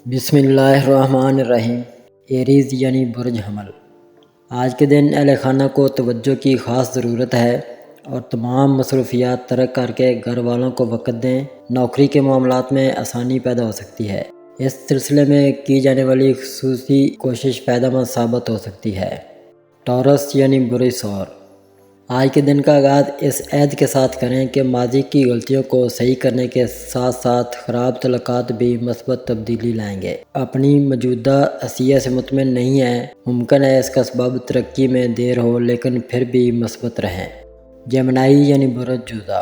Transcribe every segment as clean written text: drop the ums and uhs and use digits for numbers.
بسم اللہ الرحمن الرحیم۔ ایریز یعنی برج حمل۔ آج کے دن اہل خانہ کو توجہ کی خاص ضرورت ہے اور تمام مصروفیات ترک کر کے گھر والوں کو وقت دیں۔ نوکری کے معاملات میں آسانی پیدا ہو سکتی ہے۔ اس سلسلے میں کی جانے والی خصوصی کوشش فائدہ مند ثابت ہو سکتی ہے۔ ٹورس یعنی برج سور۔ آج کے دن کا آغاز اس عہد کے ساتھ کریں کہ ماضی کی غلطیوں کو صحیح کرنے کے ساتھ ساتھ خراب تعلقات بھی مثبت تبدیلی لائیں گے۔ اپنی موجودہ عطیہ سے مطمئن نہیں ہیں، ممکن ہے اس کا سبب ترقی میں دیر ہو لیکن پھر بھی مثبت رہیں۔ جیمنائی یعنی برج جوزا۔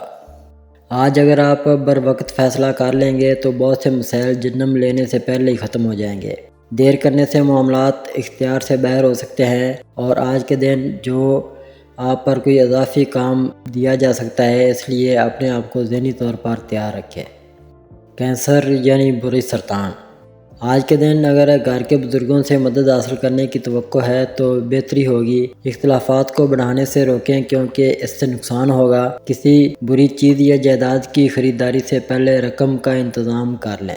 آج اگر آپ بر وقت فیصلہ کر لیں گے تو بہت سے مسائل جنم لینے سے پہلے ہی ختم ہو جائیں گے۔ دیر کرنے سے معاملات اختیار سے باہر ہو سکتے ہیں اور آج کے دن جو آپ پر کوئی اضافی کام دیا جا سکتا ہے، اس لیے اپنے آپ کو ذہنی طور پر تیار رکھیں۔ کینسر یعنی برج سرطان۔ آج کے دن اگر گھر کے بزرگوں سے مدد حاصل کرنے کی توقع ہے تو بہتری ہوگی۔ اختلافات کو بڑھانے سے روکیں کیونکہ اس سے نقصان ہوگا۔ کسی بری چیز یا جائیداد کی خریداری سے پہلے رقم کا انتظام کر لیں۔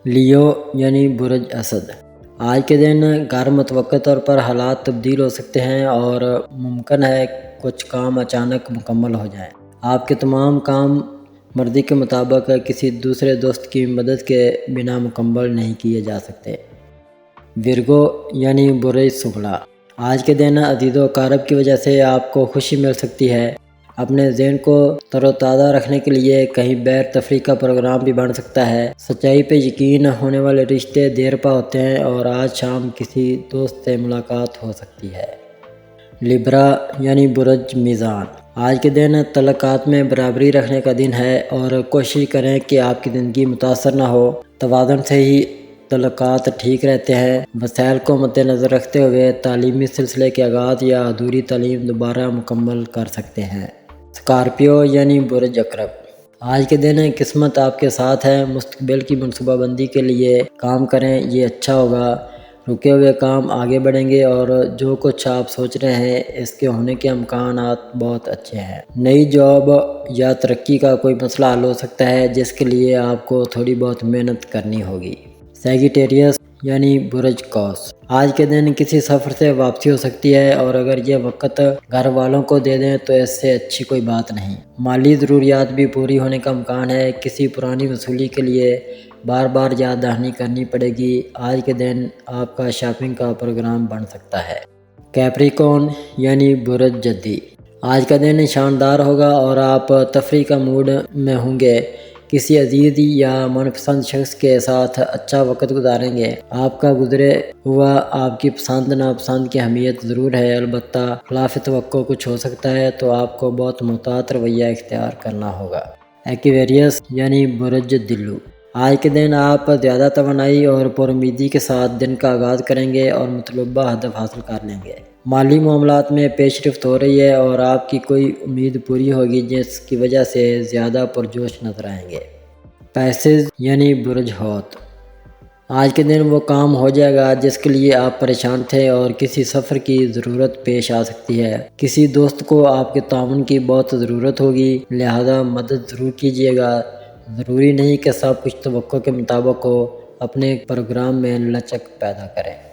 لیو یعنی برج اسد۔ آج کے دن غیر متوقع طور پر حالات تبدیل ہو سکتے ہیں اور ممکن ہے کچھ کام اچانک مکمل ہو جائیں۔ آپ کے تمام کام مرضی کے مطابق کسی دوسرے دوست کی مدد کے بنا مکمل نہیں کیے جا سکتے۔ ورگو یعنی برج شغلہ۔ آج کے دن عزیز و اقارب کی وجہ سے آپ کو خوشی مل سکتی ہے۔ اپنے ذہن کو تر و تازہ رکھنے کے لیے کہیں بیر تفریح کا پروگرام بھی بن سکتا ہے۔ سچائی پہ یقین ہونے والے رشتے دیر پا ہوتے ہیں اور آج شام کسی دوست سے ملاقات ہو سکتی ہے۔ لیبرا یعنی برج میزان۔ آج کے دن تعلقات میں برابری رکھنے کا دن ہے اور کوشش کریں کہ آپ کی زندگی متاثر نہ ہو۔ توازن سے ہی تعلقات ٹھیک رہتے ہیں۔ وسائل کو مد نظر رکھتے ہوئے تعلیمی سلسلے کے آغاز یا ادھوری تعلیم دوبارہ مکمل کر سکتے ہیں۔ اسکارپیو یعنی برج عقرب۔ آج کے دن قسمت آپ کے ساتھ ہے۔ مستقبل کی منصوبہ بندی کے لیے کام کریں، یہ اچھا ہوگا۔ رکے ہوئے کام آگے بڑھیں گے اور جو کچھ آپ سوچ رہے ہیں اس کے ہونے کے امکانات بہت اچھے ہیں۔ نئی جاب یا ترقی کا کوئی مسئلہ حل ہو سکتا ہے جس کے لیے آپ کو تھوڑی بہت محنت کرنی ہوگی۔ سیگیٹیریس یعنی برج قوس۔ آج کے دن کسی سفر سے واپسی ہو سکتی ہے اور اگر یہ وقت گھر والوں کو دے دیں تو اس سے اچھی کوئی بات نہیں۔ مالی ضروریات بھی پوری ہونے کا امکان ہے۔ کسی پرانی وصولی کے لیے بار بار یاد دہانی کرنی پڑے گی۔ آج کے دن آپ کا شاپنگ کا پروگرام بن سکتا ہے۔ کیپریکون یعنی برج جدی۔ آج کا دن شاندار ہوگا اور آپ تفریح کا موڈ میں ہوں گے۔ کسی عزیز یا من پسند شخص کے ساتھ اچھا وقت گزاریں گے۔ آپ کا گزرے ہوا آپ کی پسند ناپسند کی اہمیت ضرور ہے، البتہ خلاف توقع کچھ ہو سکتا ہے تو آپ کو بہت محتاط رویہ اختیار کرنا ہوگا۔ ایکویریس یعنی برج دلو۔ آج کے دن آپ زیادہ توانائی اور پر امیدی کے ساتھ دن کا آغاز کریں گے اور مطلوبہ ہدف حاصل کر لیں گے۔ مالی معاملات میں پیش رفت ہو رہی ہے اور آپ کی کوئی امید پوری ہوگی جس کی وجہ سے زیادہ پرجوش نظر آئیں گے۔ پیسز یعنی برج حوت۔ آج کے دن وہ کام ہو جائے گا جس کے لیے آپ پریشان تھے اور کسی سفر کی ضرورت پیش آ سکتی ہے۔ کسی دوست کو آپ کے تعاون کی بہت ضرورت ہوگی، لہذا مدد ضرور کیجیے گا۔ ضروری نہیں کہ سب کچھ توقع کے مطابق ہو، اپنے پروگرام میں لچک پیدا کریں۔